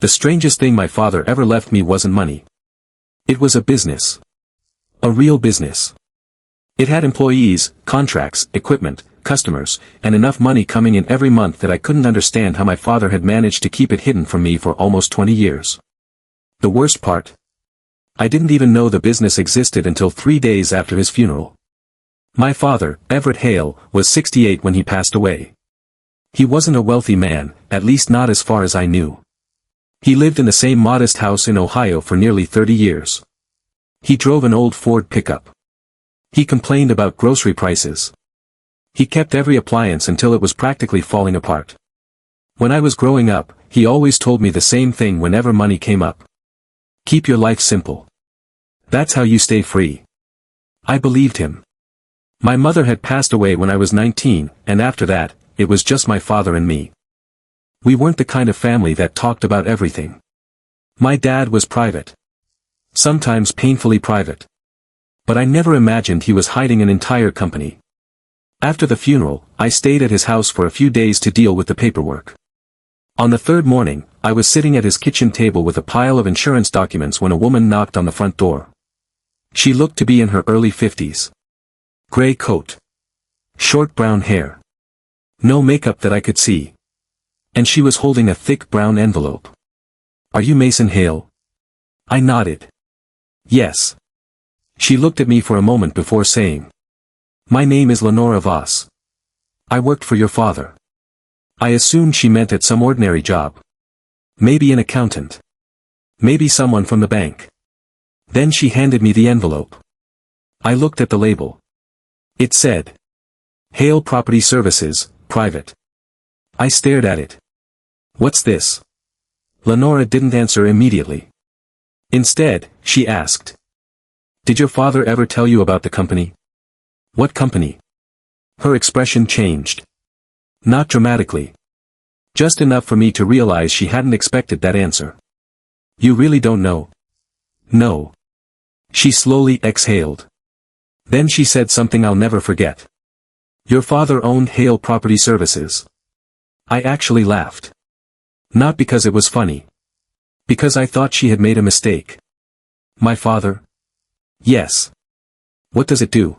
The strangest thing my father ever left me wasn't money. It was a business. A real business. It had employees, contracts, equipment, customers, and enough money coming in every month that I couldn't understand how my father had managed to keep it hidden from me for almost 20 years. The worst part? I didn't even know the business existed until 3 days after his funeral. My father, Everett Hale, was 68 when he passed away. He wasn't a wealthy man, at least not as far as I knew. He lived in the same modest house in Ohio for nearly 30 years. He drove an old Ford pickup. He complained about grocery prices. He kept every appliance until it was practically falling apart. When I was growing up, he always told me the same thing whenever money came up. Keep your life simple. That's how you stay free. I believed him. My mother had passed away when I was 19, and after that, it was just my father and me. We weren't the kind of family that talked about everything. My dad was private. Sometimes painfully private. But I never imagined he was hiding an entire company. After the funeral, I stayed at his house for a few days to deal with the paperwork. On the third morning, I was sitting at his kitchen table with a pile of insurance documents when a woman knocked on the front door. She looked to be in her early 50s. Gray coat. Short brown hair. No makeup that I could see. And she was holding a thick brown envelope. "Are you Mason Hale?" I nodded. "Yes." She looked at me for a moment before saying, "My name is Lenora Voss. I worked for your father." I assumed she meant at some ordinary job. Maybe an accountant. Maybe someone from the bank. Then she handed me the envelope. I looked at the label. It said, Hale Property Services, Private. I stared at it. "What's this?" Lenora didn't answer immediately. Instead, she asked, "Did your father ever tell you about the company?" "What company?" Her expression changed. Not dramatically. Just enough for me to realize she hadn't expected that answer. "You really don't know?" "No." She slowly exhaled. Then she said something I'll never forget. "Your father owned Hale Property Services." I actually laughed. Not because it was funny. Because I thought she had made a mistake. "My father?" "Yes." "What does it do?"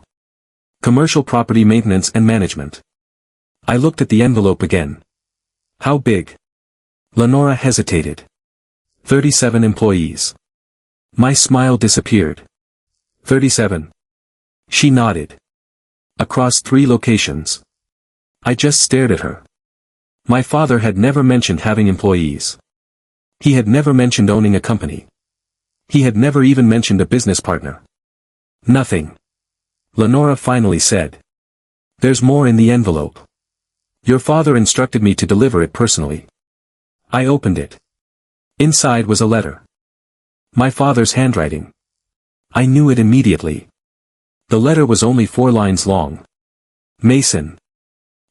"Commercial property maintenance and management." I looked at the envelope again. "How big?" Lenora hesitated. 37 employees. My smile disappeared. 37. She nodded. Across 3 locations. I just stared at her. My father had never mentioned having employees. He had never mentioned owning a company. He had never even mentioned a business partner. Nothing. Lenora finally said, "There's more in the envelope. Your father instructed me to deliver it personally." I opened it. Inside was a letter. My father's handwriting. I knew it immediately. The letter was only 4 lines long. "Mason.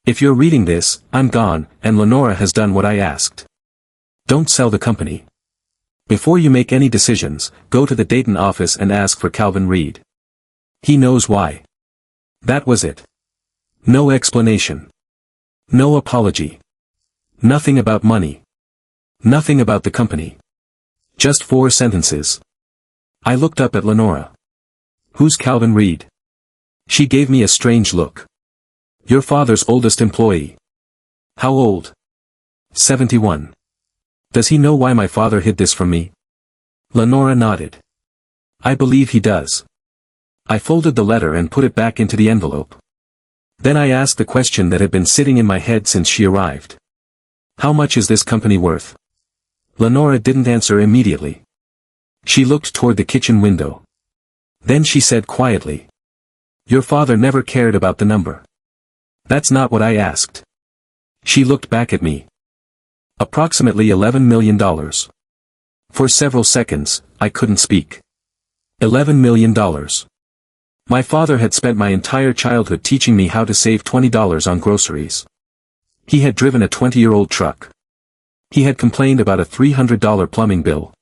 If you're reading this, I'm gone, and Lenora has done what I asked. Don't sell the company. Before you make any decisions, go to the Dayton office and ask for Calvin Reed. He knows why." That was it. No explanation. No apology. Nothing about money. Nothing about the company. Just 4 sentences. I looked up at Lenora. "Who's Calvin Reed?" She gave me a strange look. "Your father's oldest employee." "How old?" 71. "Does he know why my father hid this from me?" Lenora nodded. "I believe he does." I folded the letter and put it back into the envelope. Then I asked the question that had been sitting in my head since she arrived. "How much is this company worth?" Lenora didn't answer immediately. She looked toward the kitchen window. Then she said quietly, "Your father never cared about the number." "That's not what I asked." She looked back at me. "Approximately $11 million. For several seconds, I couldn't speak. $11 million. My father had spent my entire childhood teaching me how to save $20 on groceries. He had driven a 20-year-old truck. He had complained about a $300 plumbing bill.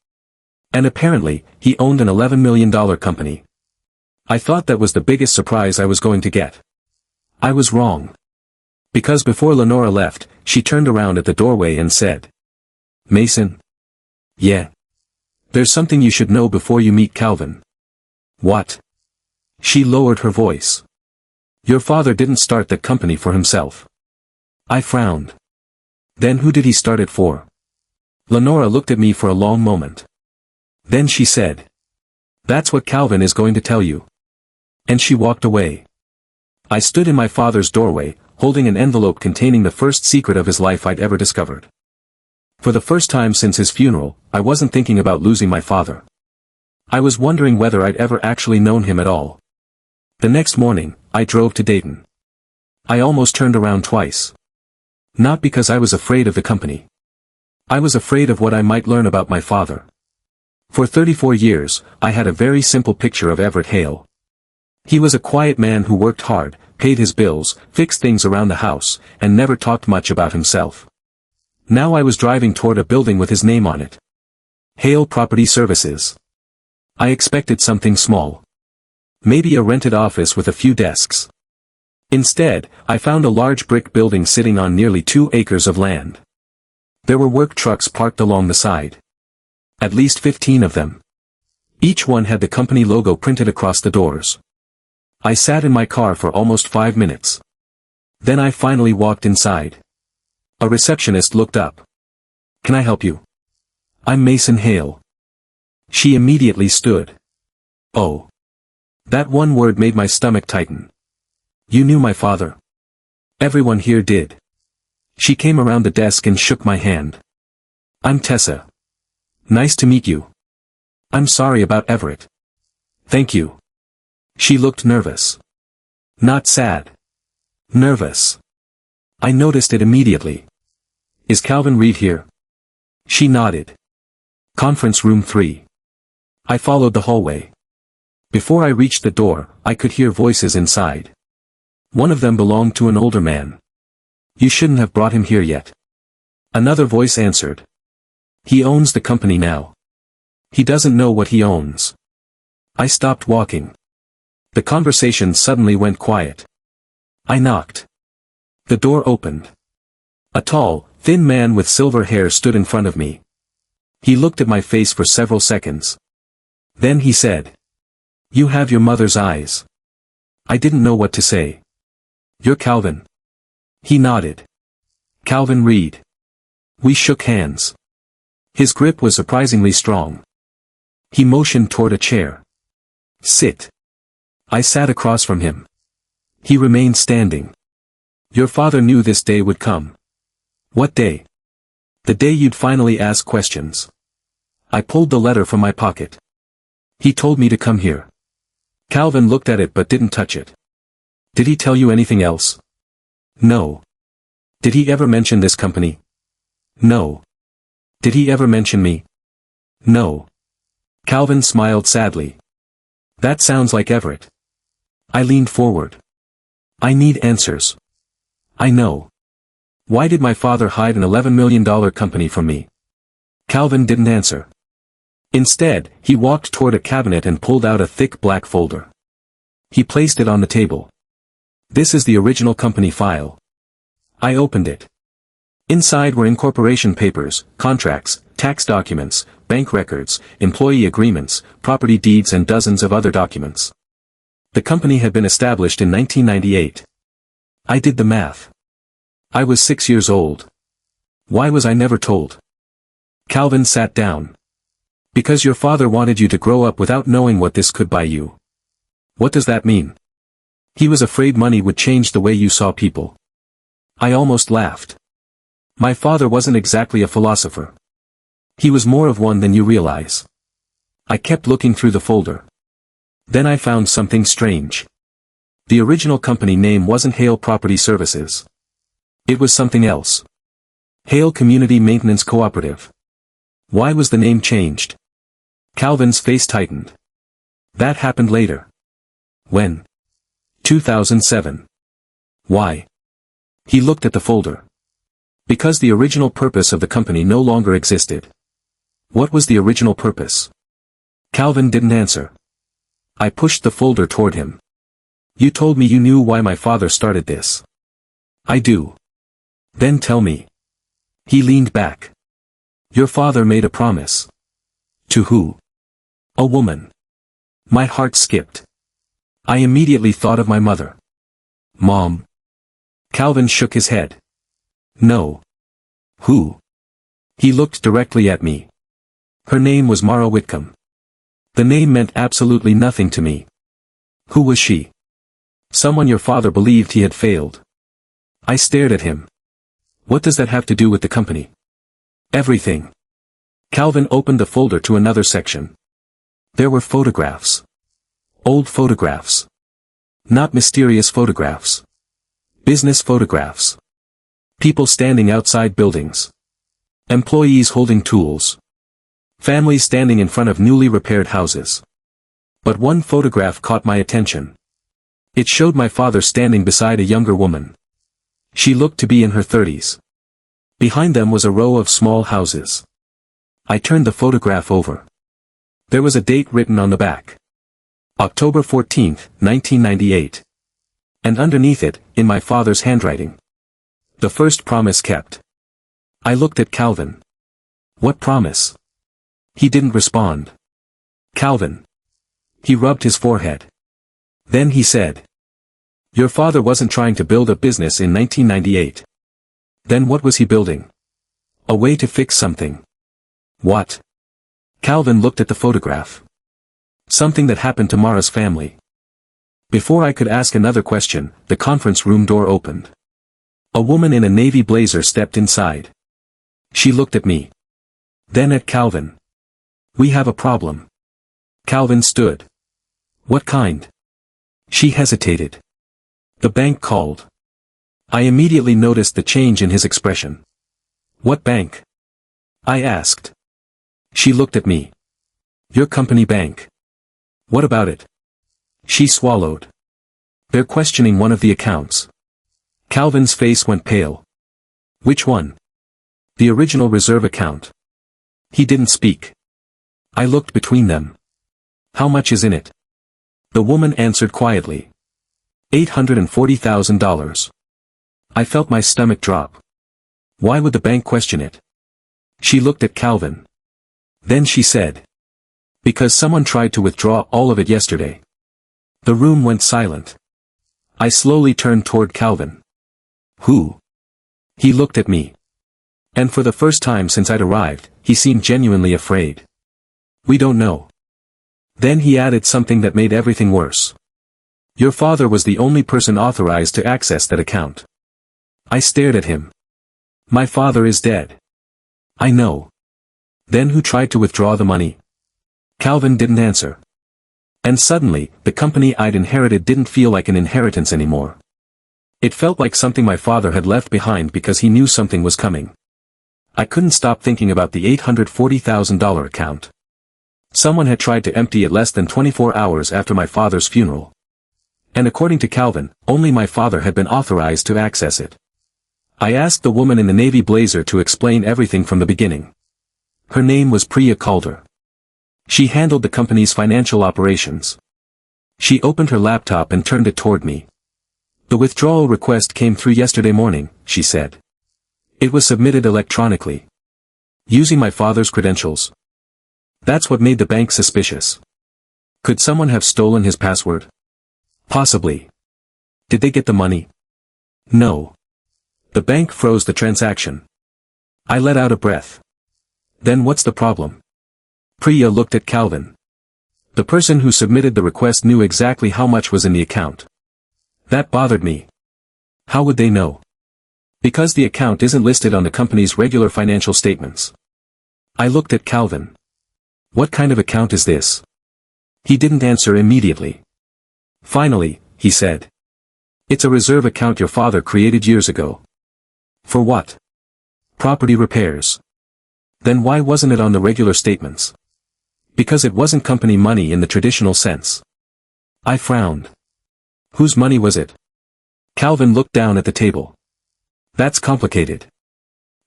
And apparently, he owned an $11 million company. I thought that was the biggest surprise I was going to get. I was wrong. Because before Lenora left, she turned around at the doorway and said, "Mason. Yeah. There's something you should know before you meet Calvin. What? She lowered her voice. Your father didn't start that company for himself. I frowned. Then who did he start it for? Lenora looked at me for a long moment. Then she said. That's what Calvin is going to tell you. And she walked away. I stood in my father's doorway, holding an envelope containing the first secret of his life I'd ever discovered. For the first time since his funeral, I wasn't thinking about losing my father. I was wondering whether I'd ever actually known him at all. The next morning, I drove to Dayton. I almost turned around twice. Not because I was afraid of the company. I was afraid of what I might learn about my father. For 34 years, I had a very simple picture of Everett Hale. He was a quiet man who worked hard, paid his bills, fixed things around the house, and never talked much about himself. Now I was driving toward a building with his name on it. Hale Property Services. I expected something small. Maybe a rented office with a few desks. Instead, I found a large brick building sitting on nearly 2 acres of land. There were work trucks parked along the side. At least 15 of them. Each one had the company logo printed across the doors. I sat in my car for almost 5 minutes. Then I finally walked inside. A receptionist looked up. Can I help you? I'm Mason Hale. She immediately stood. Oh. That one word made my stomach tighten. You knew my father. Everyone here did. She came around the desk and shook my hand. I'm Tessa. Nice to meet you. I'm sorry about Everett. Thank you. She looked nervous. Not sad. Nervous. I noticed it immediately. Is Calvin Reed here? She nodded. Conference room 3. I followed the hallway. Before I reached the door, I could hear voices inside. One of them belonged to an older man. You shouldn't have brought him here yet. Another voice answered. He owns the company now. He doesn't know what he owns. I stopped walking. The conversation suddenly went quiet. I knocked. The door opened. A tall, thin man with silver hair stood in front of me. He looked at my face for several seconds. Then he said. You have your mother's eyes. I didn't know what to say. You're Calvin. He nodded. Calvin Reed. We shook hands. His grip was surprisingly strong. He motioned toward a chair. Sit. I sat across from him. He remained standing. Your father knew this day would come. What day? The day you'd finally ask questions. I pulled the letter from my pocket. He told me to come here. Calvin looked at it but didn't touch it. Did he tell you anything else? No. Did he ever mention this company? No. Did he ever mention me? No. Calvin smiled sadly. That sounds like Everett. I leaned forward. I need answers. I know. Why did my father hide an $11 million company from me? Calvin didn't answer. Instead, he walked toward a cabinet and pulled out a thick black folder. He placed it on the table. This is the original company file. I opened it. Inside were incorporation papers, contracts, tax documents, bank records, employee agreements, property deeds and dozens of other documents. The company had been established in 1998. I did the math. I was 6 years old. Why was I never told? Calvin sat down. Because your father wanted you to grow up without knowing what this could buy you. What does that mean? He was afraid money would change the way you saw people. I almost laughed. My father wasn't exactly a philosopher. He was more of one than you realize. I kept looking through the folder. Then I found something strange. The original company name wasn't Hale Property Services. It was something else. Hale Community Maintenance Cooperative. Why was the name changed? Calvin's face tightened. That happened later. When? 2007. Why? He looked at the folder. Because the original purpose of the company no longer existed. What was the original purpose? Calvin didn't answer. I pushed the folder toward him. You told me you knew why my father started this. I do. Then tell me. He leaned back. Your father made a promise. To who? A woman. My heart skipped. I immediately thought of my mother. Mom. Calvin shook his head. No. Who? He looked directly at me. Her name was Mara Whitcomb. The name meant absolutely nothing to me. Who was she? Someone your father believed he had failed. I stared at him. What does that have to do with the company? Everything. Calvin opened the folder to another section. There were photographs. Old photographs. Not mysterious photographs. Business photographs. People standing outside buildings. Employees holding tools. Families standing in front of newly repaired houses. But one photograph caught my attention. It showed my father standing beside a younger woman. She looked to be in her 30s. Behind them was a row of small houses. I turned the photograph over. There was a date written on the back. October 14, 1998. And underneath it, in my father's handwriting. The first promise kept. I looked at Calvin. What promise? He didn't respond. Calvin. He rubbed his forehead. Then he said. Your father wasn't trying to build a business in 1998. Then what was he building? A way to fix something. What? Calvin looked at the photograph. Something that happened to Mara's family. Before I could ask another question, the conference room door opened. A woman in a navy blazer stepped inside. She looked at me. Then at Calvin. We have a problem. Calvin stood. What kind? She hesitated. The bank called. I immediately noticed the change in his expression. What bank? I asked. She looked at me. Your company bank. What about it? She swallowed. They're questioning one of the accounts. Calvin's face went pale. Which one? The original reserve account. He didn't speak. I looked between them. How much is in it? The woman answered quietly. $840,000. I felt my stomach drop. Why would the bank question it? She looked at Calvin. Then she said. Because someone tried to withdraw all of it yesterday. The room went silent. I slowly turned toward Calvin. Who? He looked at me. And for the first time since I'd arrived, he seemed genuinely afraid. We don't know. Then he added something that made everything worse. Your father was the only person authorized to access that account. I stared at him. My father is dead. I know. Then who tried to withdraw the money? Calvin didn't answer. And suddenly, the company I'd inherited didn't feel like an inheritance anymore. It felt like something my father had left behind because he knew something was coming. I couldn't stop thinking about the $840,000 account. Someone had tried to empty it less than 24 hours after my father's funeral. And according to Calvin, only my father had been authorized to access it. I asked the woman in the navy blazer to explain everything from the beginning. Her name was Priya Calder. She handled the company's financial operations. She opened her laptop and turned it toward me. The withdrawal request came through yesterday morning, she said. It was submitted electronically. Using my father's credentials. That's what made the bank suspicious. Could someone have stolen his password? Possibly. Did they get the money? No. The bank froze the transaction. I let out a breath. Then what's the problem? Priya looked at Calvin. The person who submitted the request knew exactly how much was in the account. That bothered me. How would they know? Because the account isn't listed on the company's regular financial statements. I looked at Calvin. What kind of account is this? He didn't answer immediately. Finally, he said. It's a reserve account your father created years ago. For what? Property repairs. Then why wasn't it on the regular statements? Because it wasn't company money in the traditional sense. I frowned. Whose money was it? Calvin looked down at the table. That's complicated.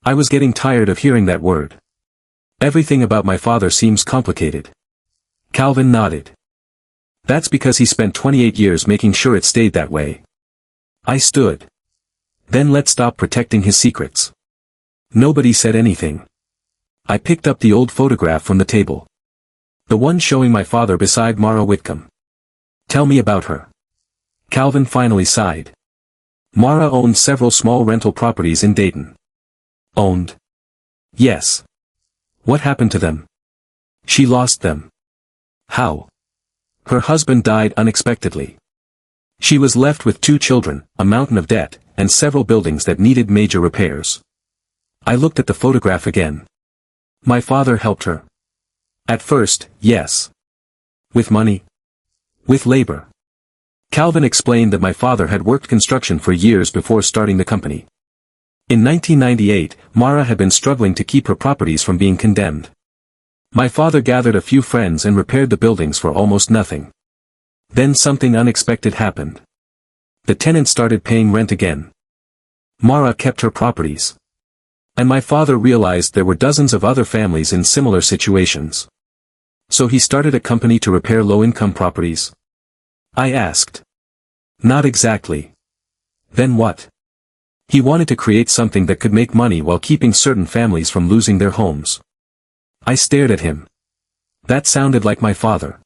I was getting tired of hearing that word. Everything about my father seems complicated. Calvin nodded. That's because he spent 28 years making sure it stayed that way. I stood. Then let's stop protecting his secrets. Nobody said anything. I picked up the old photograph from the table. The one showing my father beside Mara Whitcomb. Tell me about her. Calvin finally sighed. Mara owned several small rental properties in Dayton. Owned? Yes. What happened to them? She lost them. How? Her husband died unexpectedly. She was left with 2 children, a mountain of debt, and several buildings that needed major repairs. I looked at the photograph again. My father helped her. At first, yes. With money? With labor. Calvin explained that my father had worked construction for years before starting the company. In 1998, Mara had been struggling to keep her properties from being condemned. My father gathered a few friends and repaired the buildings for almost nothing. Then something unexpected happened. The tenants started paying rent again. Mara kept her properties. And my father realized there were dozens of other families in similar situations. So he started a company to repair low-income properties? I asked. Not exactly. Then what? He wanted to create something that could make money while keeping certain families from losing their homes. I stared at him. That sounded like my father.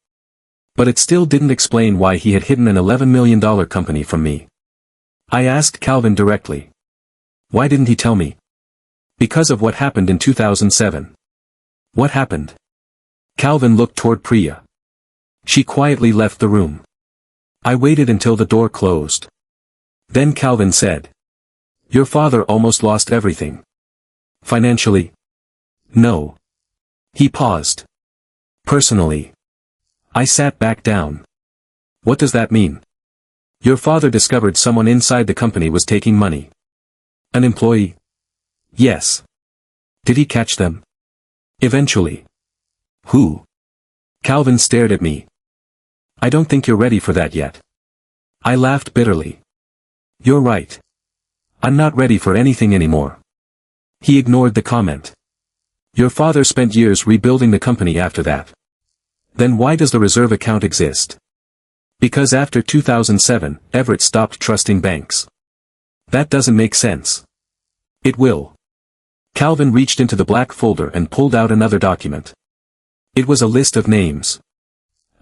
But it still didn't explain why he had hidden an $11 million company from me. I asked Calvin directly. Why didn't he tell me? Because of what happened in 2007. What happened? Calvin looked toward Priya. She quietly left the room. I waited until the door closed. Then Calvin said. Your father almost lost everything. Financially? No. He paused. Personally? I sat back down. What does that mean? Your father discovered someone inside the company was taking money. An employee? Yes. Did he catch them? Eventually. Who? Calvin stared at me. I don't think you're ready for that yet. I laughed bitterly. You're right. I'm not ready for anything anymore. He ignored the comment. Your father spent years rebuilding the company after that. Then why does the reserve account exist? Because after 2007, Everett stopped trusting banks. That doesn't make sense. It will. Calvin reached into the black folder and pulled out another document. It was a list of names.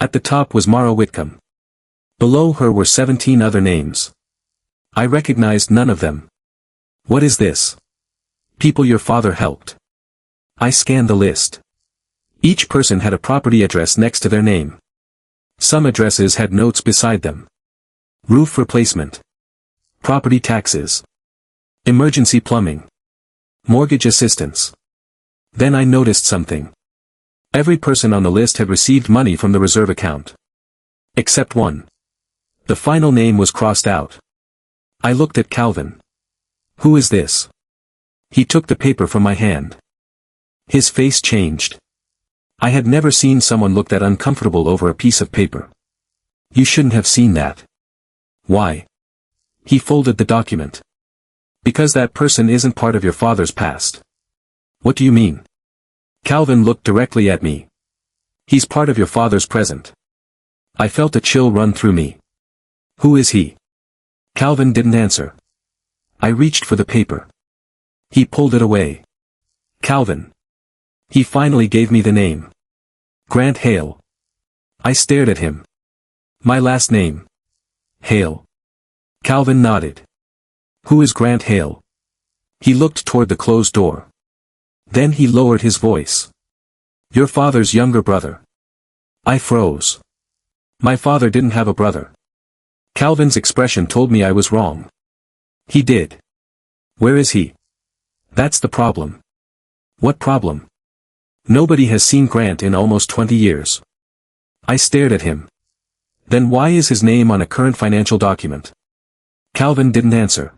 At the top was Mara Whitcomb. Below her were 17 other names. I recognized none of them. What is this? People your father helped. I scanned the list. Each person had a property address next to their name. Some addresses had notes beside them. Roof replacement. Property taxes. Emergency plumbing. Mortgage assistance. Then I noticed something. Every person on the list had received money from the reserve account. Except one. The final name was crossed out. I looked at Calvin. Who is this? He took the paper from my hand. His face changed. I had never seen someone look that uncomfortable over a piece of paper. You shouldn't have seen that. Why? He folded the document. Because that person isn't part of your father's past. What do you mean? Calvin looked directly at me. He's part of your father's present. I felt a chill run through me. Who is he? Calvin didn't answer. I reached for the paper. He pulled it away. Calvin. He finally gave me the name. Grant Hale. I stared at him. My last name. Hale. Calvin nodded. Who is Grant Hale? He looked toward the closed door. Then he lowered his voice. Your father's younger brother. I froze. My father didn't have a brother. Calvin's expression told me I was wrong. He did. Where is he? That's the problem. What problem? Nobody has seen Grant in almost 20 years. I stared at him. Then why is his name on a current financial document? Calvin didn't answer.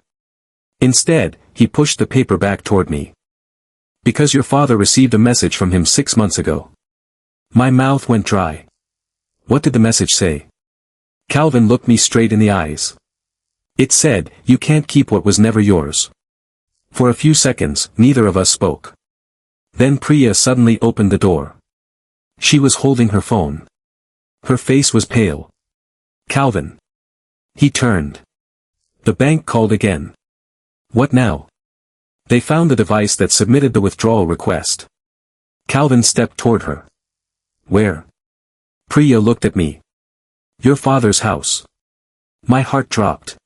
Instead, he pushed the paper back toward me. Because your father received a message from him 6 months ago. My mouth went dry. What did the message say? Calvin looked me straight in the eyes. It said, you can't keep what was never yours. For a few seconds, neither of us spoke. Then Priya suddenly opened the door. She was holding her phone. Her face was pale. Calvin. He turned. The bank called again. What now? They found the device that submitted the withdrawal request. Calvin stepped toward her. Where? Priya looked at me. Your father's house. My heart dropped.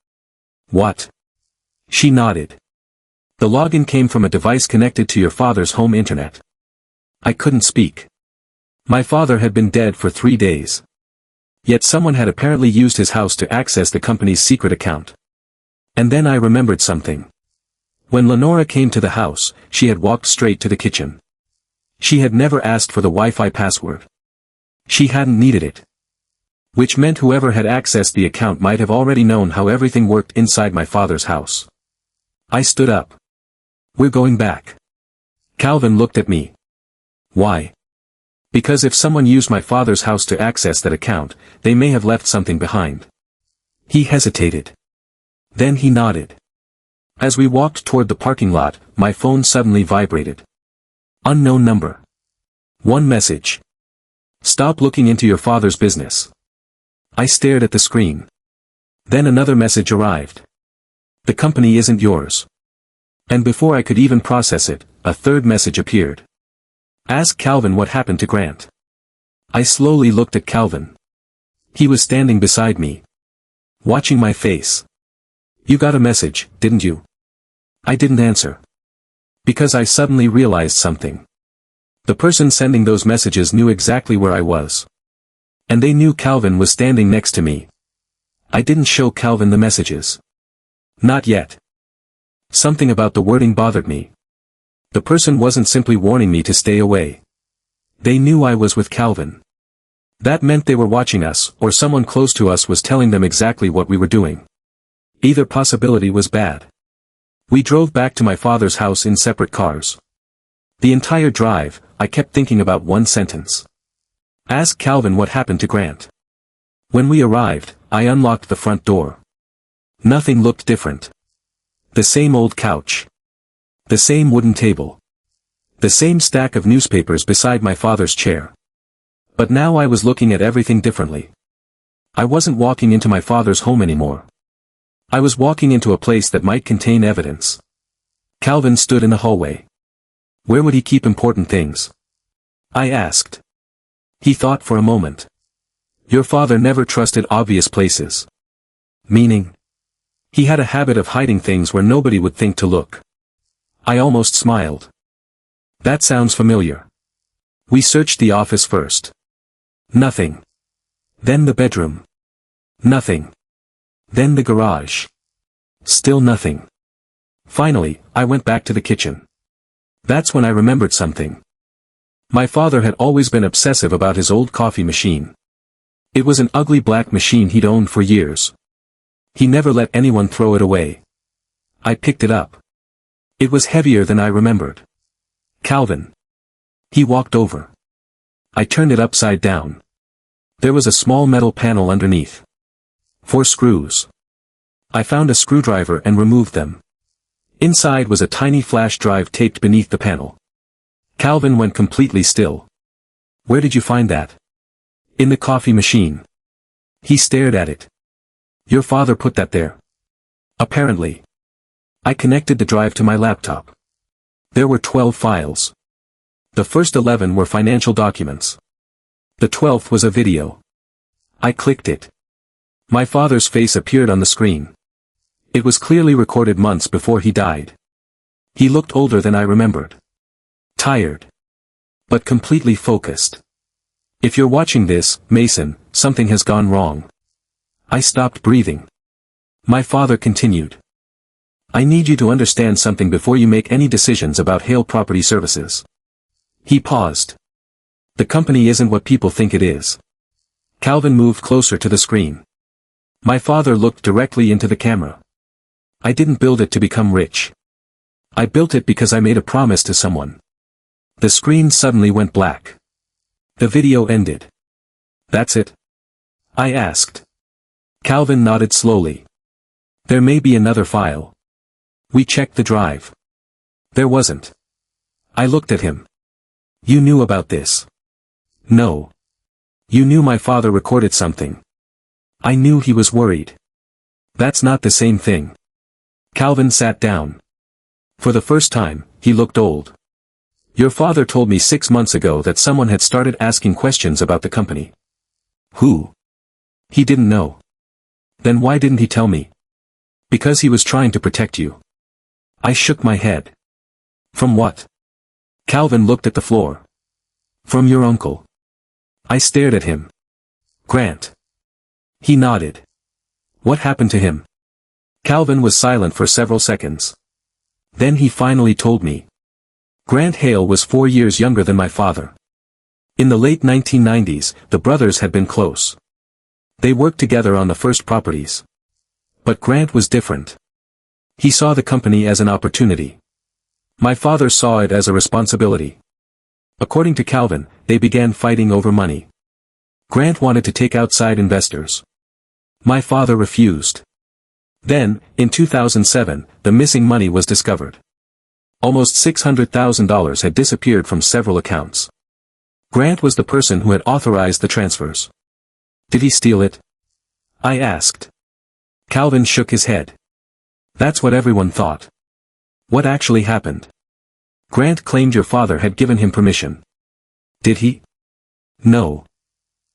What? She nodded. The login came from a device connected to your father's home internet. I couldn't speak. My father had been dead for 3 days. Yet someone had apparently used his house to access the company's secret account. And then I remembered something. When Lenora came to the house, she had walked straight to the kitchen. She had never asked for the Wi-Fi password. She hadn't needed it. Which meant whoever had accessed the account might have already known how everything worked inside my father's house. I stood up. We're going back. Calvin looked at me. Why? Because if someone used my father's house to access that account, they may have left something behind. He hesitated. Then he nodded. As we walked toward the parking lot, my phone suddenly vibrated. Unknown number. One message. Stop looking into your father's business. I stared at the screen. Then another message arrived. The company isn't yours. And before I could even process it, a third message appeared. Ask Calvin what happened to Grant. I slowly looked at Calvin. He was standing beside me, watching my face. You got a message, didn't you? I didn't answer. Because I suddenly realized something. The person sending those messages knew exactly where I was. And they knew Calvin was standing next to me. I didn't show Calvin the messages. Not yet. Something about the wording bothered me. The person wasn't simply warning me to stay away. They knew I was with Calvin. That meant they were watching us, or someone close to us was telling them exactly what we were doing. Either possibility was bad. We drove back to my father's house in separate cars. The entire drive, I kept thinking about one sentence. Ask Calvin what happened to Grant. When we arrived, I unlocked the front door. Nothing looked different. The same old couch. The same wooden table. The same stack of newspapers beside my father's chair. But now I was looking at everything differently. I wasn't walking into my father's home anymore. I was walking into a place that might contain evidence. Calvin stood in the hallway. Where would he keep important things? I asked. He thought for a moment. Your father never trusted obvious places. Meaning? He had a habit of hiding things where nobody would think to look. I almost smiled. That sounds familiar. We searched the office first. Nothing. Then the bedroom. Nothing. Then the garage. Still nothing. Finally, I went back to the kitchen. That's when I remembered something. My father had always been obsessive about his old coffee machine. It was an ugly black machine he'd owned for years. He never let anyone throw it away. I picked it up. It was heavier than I remembered. Calvin. He walked over. I turned it upside down. There was a small metal panel underneath. 4 screws. I found a screwdriver and removed them. Inside was a tiny flash drive taped beneath the panel. Calvin went completely still. Where did you find that? In the coffee machine. He stared at it. Your father put that there. Apparently. I connected the drive to my laptop. There were 12 files. The first 11 were financial documents. The 12th was a video. I clicked it. My father's face appeared on the screen. It was clearly recorded months before he died. He looked older than I remembered. Tired. But completely focused. If you're watching this, Mason, something has gone wrong. I stopped breathing. My father continued. I need you to understand something before you make any decisions about Hale Property Services. He paused. The company isn't what people think it is. Calvin moved closer to the screen. My father looked directly into the camera. I didn't build it to become rich. I built it because I made a promise to someone. The screen suddenly went black. The video ended. That's it? I asked. Calvin nodded slowly. There may be another file. We checked the drive. There wasn't. I looked at him. You knew about this? No. You knew my father recorded something. I knew he was worried. That's not the same thing. Calvin sat down. For the first time, he looked old. Your father told me 6 months ago that someone had started asking questions about the company. Who? He didn't know. Then why didn't he tell me? Because he was trying to protect you. I shook my head. From what? Calvin looked at the floor. From your uncle. I stared at him. Grant. He nodded. What happened to him? Calvin was silent for several seconds. Then he finally told me. Grant Hale was 4 years younger than my father. In the late 1990s, the brothers had been close. They worked together on the first properties. But Grant was different. He saw the company as an opportunity. My father saw it as a responsibility. According to Calvin, they began fighting over money. Grant wanted to take outside investors. My father refused. Then, in 2007, the missing money was discovered. Almost $600,000 had disappeared from several accounts. Grant was the person who had authorized the transfers. Did he steal it? I asked. Calvin shook his head. That's what everyone thought. What actually happened? Grant claimed your father had given him permission. Did he? No.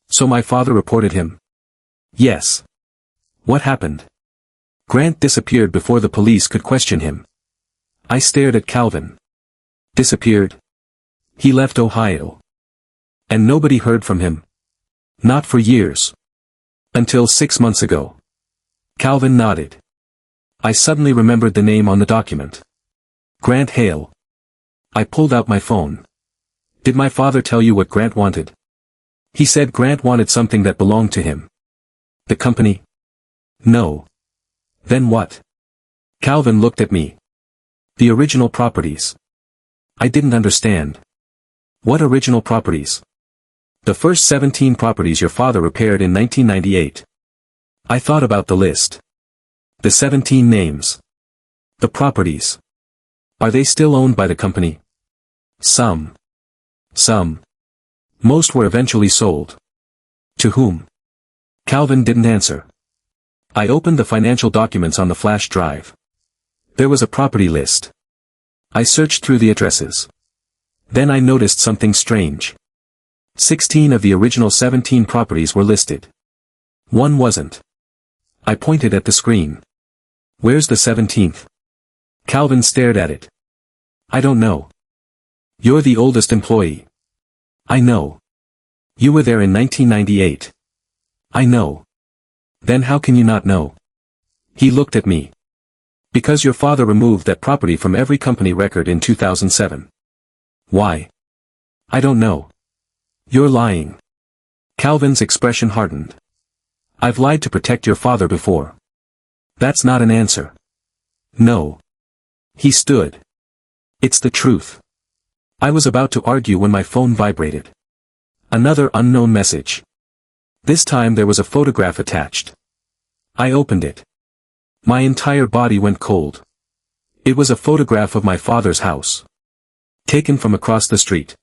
So my father reported him? Yes. What happened? Grant disappeared before the police could question him. I stared at Calvin. Disappeared? He left Ohio. And nobody heard from him? Not for years. Until 6 months ago. Calvin nodded. I suddenly remembered the name on the document. Grant Hale. I pulled out my phone. Did my father tell you what Grant wanted? He said Grant wanted something that belonged to him. The company? No. Then what? Calvin looked at me. The original properties. I didn't understand. What original properties? The first 17 properties your father repaired in 1998. I thought about the list. The 17 names. The properties. Are they still owned by the company? Some. Some. Most were eventually sold. To whom? Calvin didn't answer. I opened the financial documents on the flash drive. There was a property list. I searched through the addresses. Then I noticed something strange. 16 of the original 17 properties were listed. One wasn't. I pointed at the screen. Where's the 17th? Calvin stared at it. I don't know. You're the oldest employee. I know. You were there in 1998. I know. Then how can you not know? He looked at me. Because your father removed that property from every company record in 2007. Why? I don't know. You're lying. Calvin's expression hardened. I've lied to protect your father before. That's not an answer. No. He stood. It's the truth. I was about to argue when my phone vibrated. Another unknown message. This time there was a photograph attached. I opened it. My entire body went cold. It was a photograph of my father's house. Taken from across the street.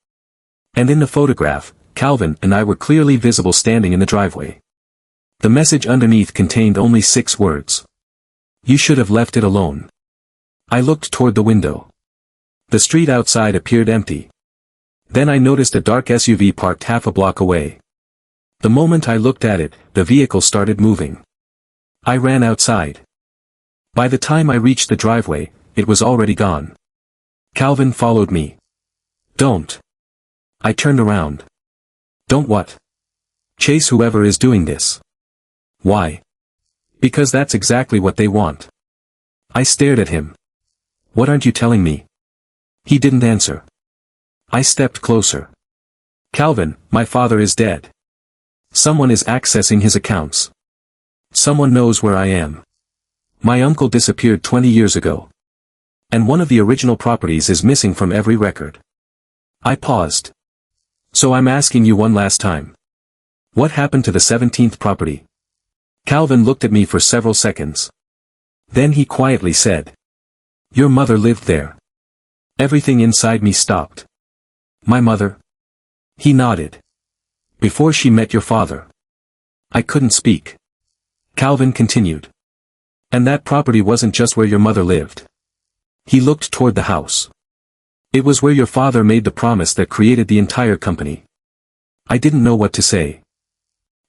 And in the photograph, Calvin and I were clearly visible standing in the driveway. The message underneath contained only 6 words. You should have left it alone. I looked toward the window. The street outside appeared empty. Then I noticed a dark SUV parked half a block away. The moment I looked at it, the vehicle started moving. I ran outside. By the time I reached the driveway, it was already gone. Calvin followed me. Don't. I turned around. Don't what? Chase whoever is doing this. Why? Because that's exactly what they want. I stared at him. What aren't you telling me? He didn't answer. I stepped closer. Calvin, my father is dead. Someone is accessing his accounts. Someone knows where I am. My uncle disappeared 20 years ago. And one of the original properties is missing from every record. I paused. So I'm asking you one last time. What happened to the 17th property? Calvin looked at me for several seconds. Then he quietly said. Your mother lived there. Everything inside me stopped. My mother? He nodded. Before she met your father. I couldn't speak. Calvin continued. And that property wasn't just where your mother lived. He looked toward the house. It was where your father made the promise that created the entire company. I didn't know what to say.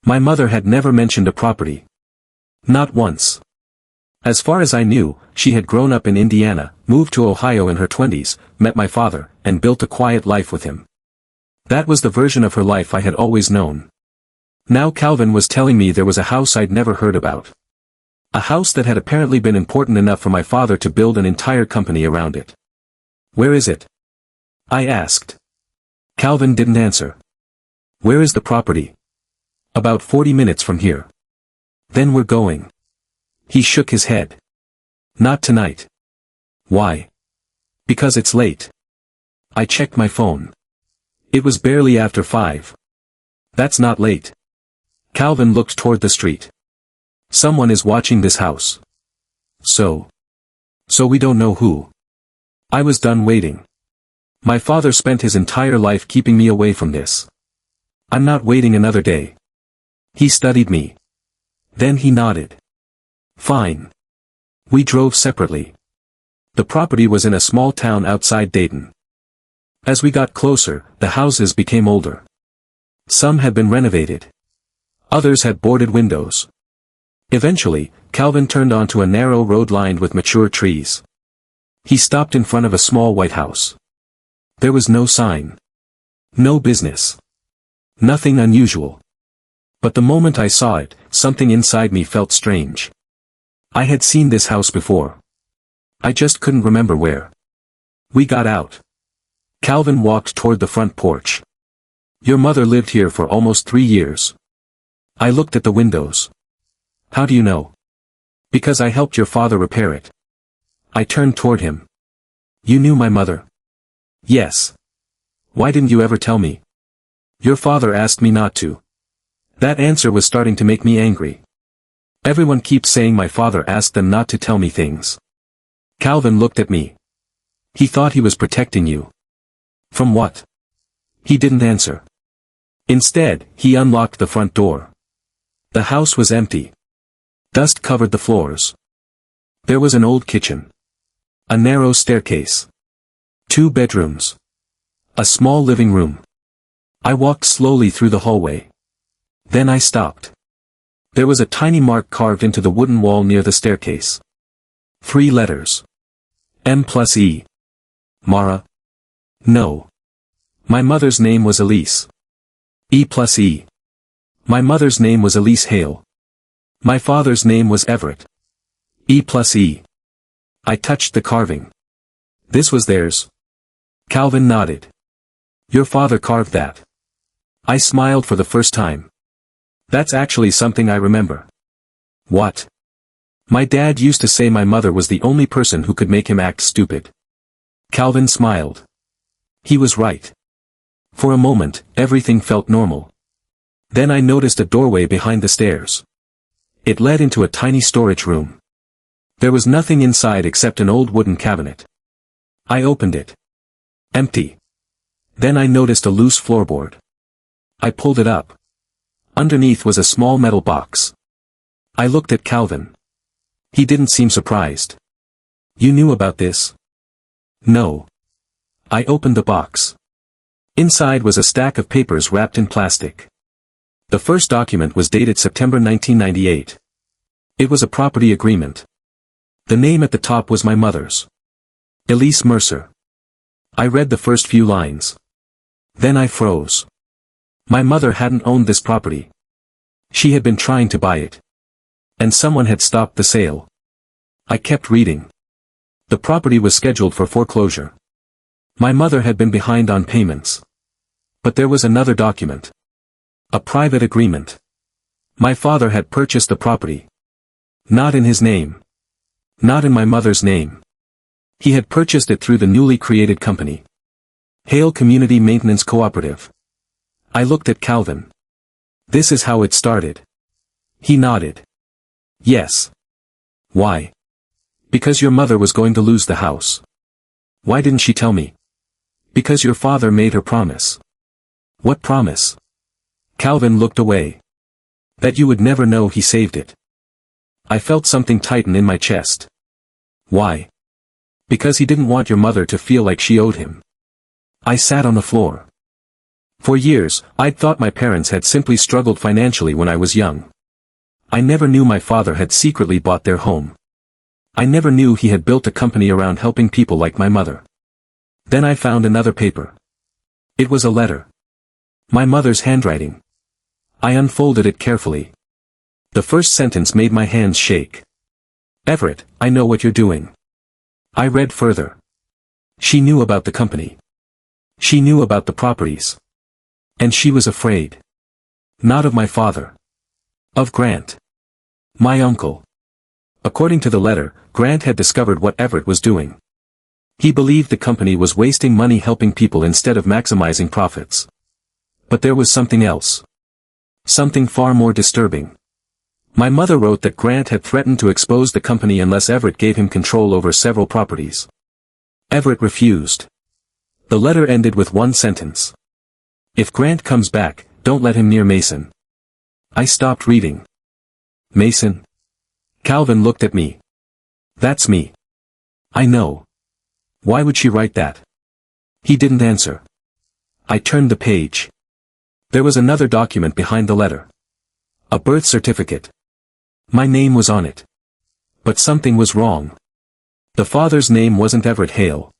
My mother had never mentioned a property. Not once. As far as I knew, she had grown up in Indiana, moved to Ohio in her 20s, met my father, and built a quiet life with him. That was the version of her life I had always known. Now Calvin was telling me there was a house I'd never heard about. A house that had apparently been important enough for my father to build an entire company around it. Where is it? I asked. Calvin didn't answer. Where is the property? About 40 minutes from here. Then we're going. He shook his head. Not tonight. Why? Because it's late. I checked my phone. It was barely after 5. That's not late. Calvin looked toward the street. Someone is watching this house. So we don't know who. I was done waiting. My father spent his entire life keeping me away from this. I'm not waiting another day. He studied me. Then he nodded. Fine. We drove separately. The property was in a small town outside Dayton. As we got closer, the houses became older. Some had been renovated. Others had boarded windows. Eventually, Calvin turned onto a narrow road lined with mature trees. He stopped in front of a small white house. There was no sign. No business. Nothing unusual. But the moment I saw it, something inside me felt strange. I had seen this house before. I just couldn't remember where. We got out. Calvin walked toward the front porch. Your mother lived here for almost 3 years. I looked at the windows. How do you know? Because I helped your father repair it. I turned toward him. You knew my mother? Yes. Why didn't you ever tell me? Your father asked me not to. That answer was starting to make me angry. Everyone keeps saying my father asked them not to tell me things. Calvin looked at me. He thought he was protecting you. From what? He didn't answer. Instead, he unlocked the front door. The house was empty. Dust covered the floors. There was an old kitchen. A narrow staircase. 2 bedrooms. A small living room. I walked slowly through the hallway. Then I stopped. There was a tiny mark carved into the wooden wall near the staircase. 3 letters. M+E. Mara? No. My mother's name was Elise. E+E. My mother's name was Elise Hale. My father's name was Everett. E+E. I touched the carving. This was theirs. Calvin nodded. Your father carved that. I smiled for the first time. That's actually something I remember. What? My dad used to say my mother was the only person who could make him act stupid. Calvin smiled. He was right. For a moment, everything felt normal. Then I noticed a doorway behind the stairs. It led into a tiny storage room. There was nothing inside except an old wooden cabinet. I opened it. Empty. Then I noticed a loose floorboard. I pulled it up. Underneath was a small metal box. I looked at Calvin. He didn't seem surprised. You knew about this? No. I opened the box. Inside was a stack of papers wrapped in plastic. The first document was dated September 1998. It was a property agreement. The name at the top was my mother's. Elise Mercer. I read the first few lines. Then I froze. My mother hadn't owned this property. She had been trying to buy it. And someone had stopped the sale. I kept reading. The property was scheduled for foreclosure. My mother had been behind on payments. But there was another document. A private agreement. My father had purchased the property. Not in his name. Not in my mother's name. He had purchased it through the newly created company. Hale Community Maintenance Cooperative. I looked at Calvin. This is how it started. He nodded. Yes. Why? Because your mother was going to lose the house. Why didn't she tell me? Because your father made her promise. What promise? Calvin looked away. That you would never know he saved it. I felt something tighten in my chest. Why? Because he didn't want your mother to feel like she owed him. I sat on the floor. For years, I'd thought my parents had simply struggled financially when I was young. I never knew my father had secretly bought their home. I never knew he had built a company around helping people like my mother. Then I found another paper. It was a letter. My mother's handwriting. I unfolded it carefully. The first sentence made my hands shake. "Everett, I know what you're doing." I read further. She knew about the company. She knew about the properties. And she was afraid. Not of my father. Of Grant. My uncle. According to the letter, Grant had discovered what Everett was doing. He believed the company was wasting money helping people instead of maximizing profits. But there was something else. Something far more disturbing. My mother wrote that Grant had threatened to expose the company unless Everett gave him control over several properties. Everett refused. The letter ended with one sentence. "If Grant comes back, don't let him near Mason." I stopped reading. Mason? Calvin looked at me. "That's me." "I know. Why would she write that?" He didn't answer. I turned the page. There was another document behind the letter. A birth certificate. My name was on it. But something was wrong. The father's name wasn't Everett Hale.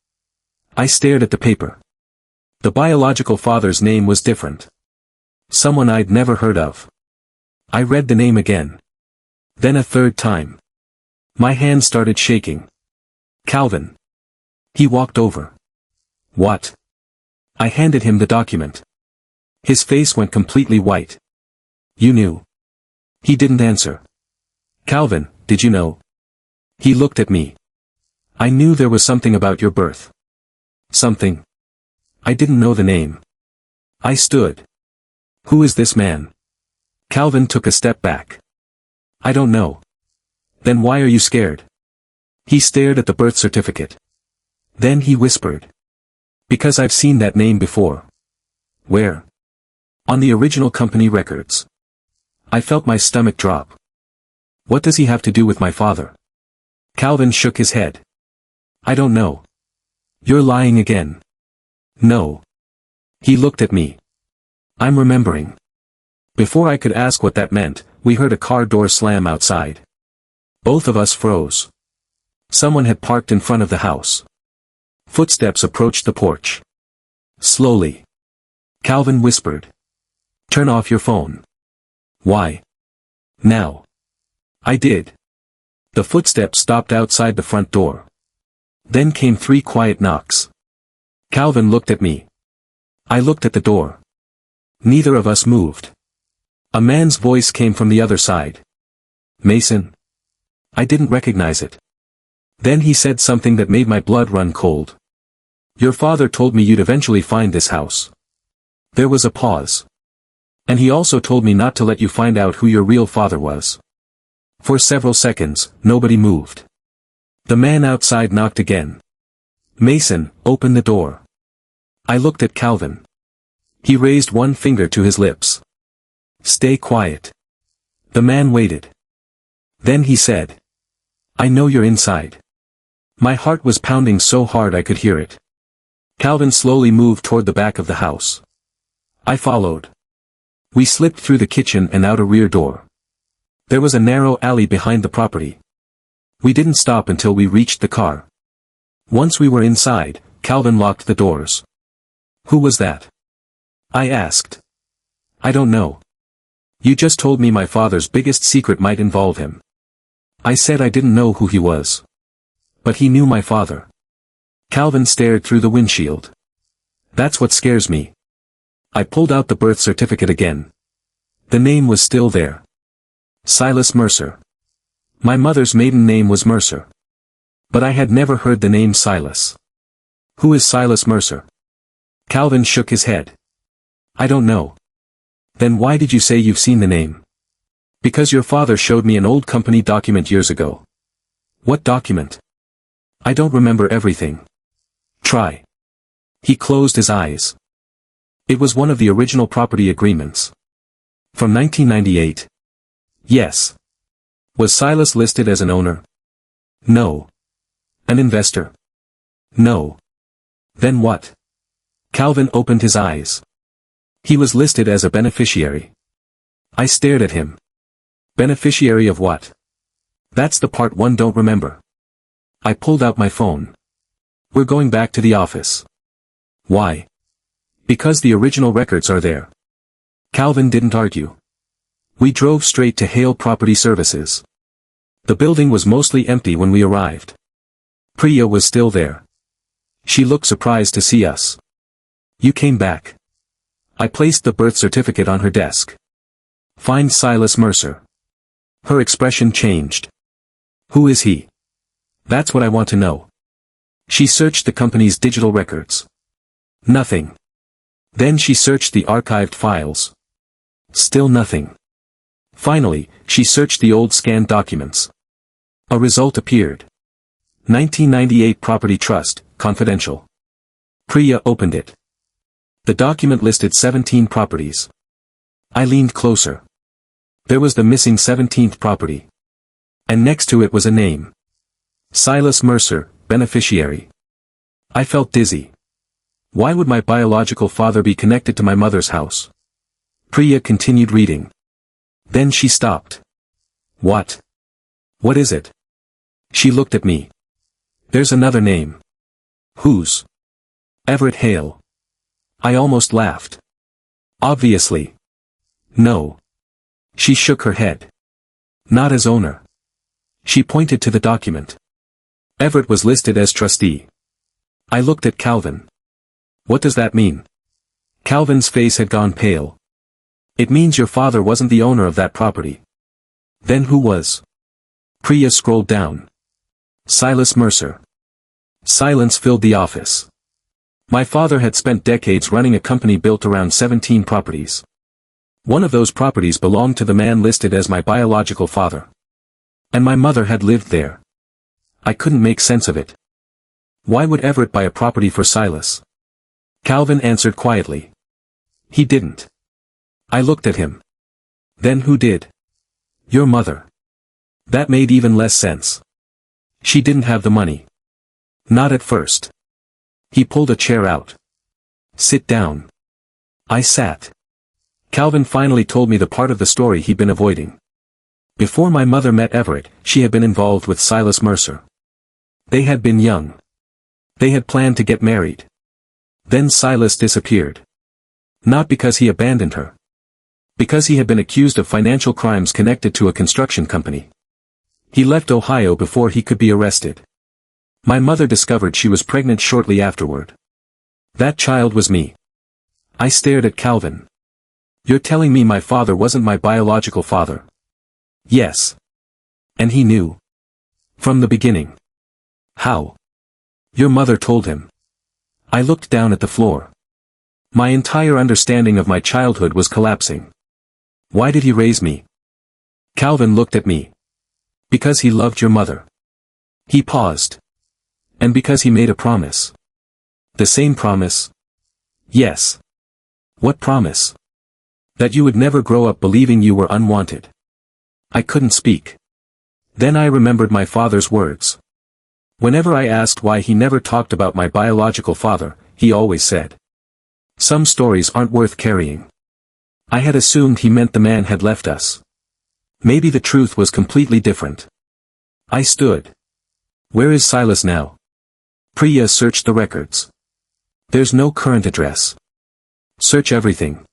I stared at the paper. The biological father's name was different. Someone I'd never heard of. I read the name again. Then a third time. My hand started shaking. "Calvin." He walked over. "What?" I handed him the document. His face went completely white. "You knew." He didn't answer. "Calvin, did you know?" He looked at me. "I knew there was something about your birth." "Something?" I didn't know the name. I stood. "Who is this man?" Calvin took a step back. "I don't know." "Then why are you scared?" He stared at the birth certificate. Then he whispered. "Because I've seen that name before." "Where?" "On the original company records." I felt my stomach drop. "What does he have to do with my father?" Calvin shook his head. "I don't know." "You're lying again." "No." He looked at me. "I'm remembering." Before I could ask what that meant, we heard a car door slam outside. Both of us froze. Someone had parked in front of the house. Footsteps approached the porch. Slowly. Calvin whispered. "Turn off your phone." "Why?" "Now." I did. The footsteps stopped outside the front door. Then came 3 quiet knocks. Calvin looked at me. I looked at the door. Neither of us moved. A man's voice came from the other side. "Mason?" I didn't recognize it. Then he said something that made my blood run cold. "Your father told me you'd eventually find this house." There was a pause. "And he also told me not to let you find out who your real father was." For several seconds, nobody moved. The man outside knocked again. "Mason, open the door." I looked at Calvin. He raised one finger to his lips. "Stay quiet." The man waited. Then he said. "I know you're inside." My heart was pounding so hard I could hear it. Calvin slowly moved toward the back of the house. I followed. We slipped through the kitchen and out a rear door. There was a narrow alley behind the property. We didn't stop until we reached the car. Once we were inside, Calvin locked the doors. "Who was that?" I asked. "I don't know. You just told me my father's biggest secret might involve him." I said I didn't know who he was. But he knew my father. Calvin stared through the windshield. "That's what scares me." I pulled out the birth certificate again. The name was still there. Silas Mercer. My mother's maiden name was Mercer. But I had never heard the name Silas. "Who is Silas Mercer?" Calvin shook his head. "I don't know." "Then why did you say you've seen the name?" "Because your father showed me an old company document years ago." "What document?" "I don't remember everything." "Try." He closed his eyes. It was one of the original property agreements. From 1998. Yes. Was Silas listed as an owner? No. An investor? No. Then what? Calvin opened his eyes. He was listed as a beneficiary. I stared at him. Beneficiary of what? That's the part one don't remember. I pulled out my phone. We're going back to the office. Why? Because the original records are there. Calvin didn't argue. We drove straight to Hale Property Services. The building was mostly empty when we arrived. Priya was still there. She looked surprised to see us. You came back. I placed the birth certificate on her desk. Find Silas Mercer. Her expression changed. Who is he? That's what I want to know. She searched the company's digital records. Nothing. Then she searched the archived files. Still nothing. Finally, she searched the old scanned documents. A result appeared. 1998 Property Trust, confidential. Priya opened it. The document listed 17 properties. I leaned closer. There was the missing 17th property. And next to it was a name. Silas Mercer, beneficiary. I felt dizzy. Why would my biological father be connected to my mother's house? Priya continued reading. Then she stopped. What? What is it? She looked at me. There's another name. Whose? Everett Hale. I almost laughed. Obviously. No. She shook her head. Not as owner. She pointed to the document. Everett was listed as trustee. I looked at Calvin. What does that mean? Calvin's face had gone pale. It means your father wasn't the owner of that property. Then who was? Priya scrolled down. Silas Mercer. Silence filled the office. My father had spent decades running a company built around 17 properties. One of those properties belonged to the man listed as my biological father. And my mother had lived there. I couldn't make sense of it. Why would Everett buy a property for Silas? Calvin answered quietly. He didn't. I looked at him. Then who did? Your mother. That made even less sense. She didn't have the money. Not at first. He pulled a chair out. Sit down. I sat. Calvin finally told me the part of the story he'd been avoiding. Before my mother met Everett, she had been involved with Silas Mercer. They had been young. They had planned to get married. Then Silas disappeared. Not because he abandoned her. Because he had been accused of financial crimes connected to a construction company. He left Ohio before he could be arrested. My mother discovered she was pregnant shortly afterward. That child was me. I stared at Calvin. You're telling me my father wasn't my biological father? Yes. And he knew. From the beginning. How? Your mother told him. I looked down at the floor. My entire understanding of my childhood was collapsing. Why did he raise me? Calvin looked at me. Because he loved your mother. He paused. And because he made a promise. The same promise? Yes. What promise? That you would never grow up believing you were unwanted. I couldn't speak. Then I remembered my father's words. Whenever I asked why he never talked about my biological father, he always said. Some stories aren't worth carrying. I had assumed he meant the man had left us. Maybe the truth was completely different. I stood. Where is Silas now? Priya searched the records. There's no current address. Search everything.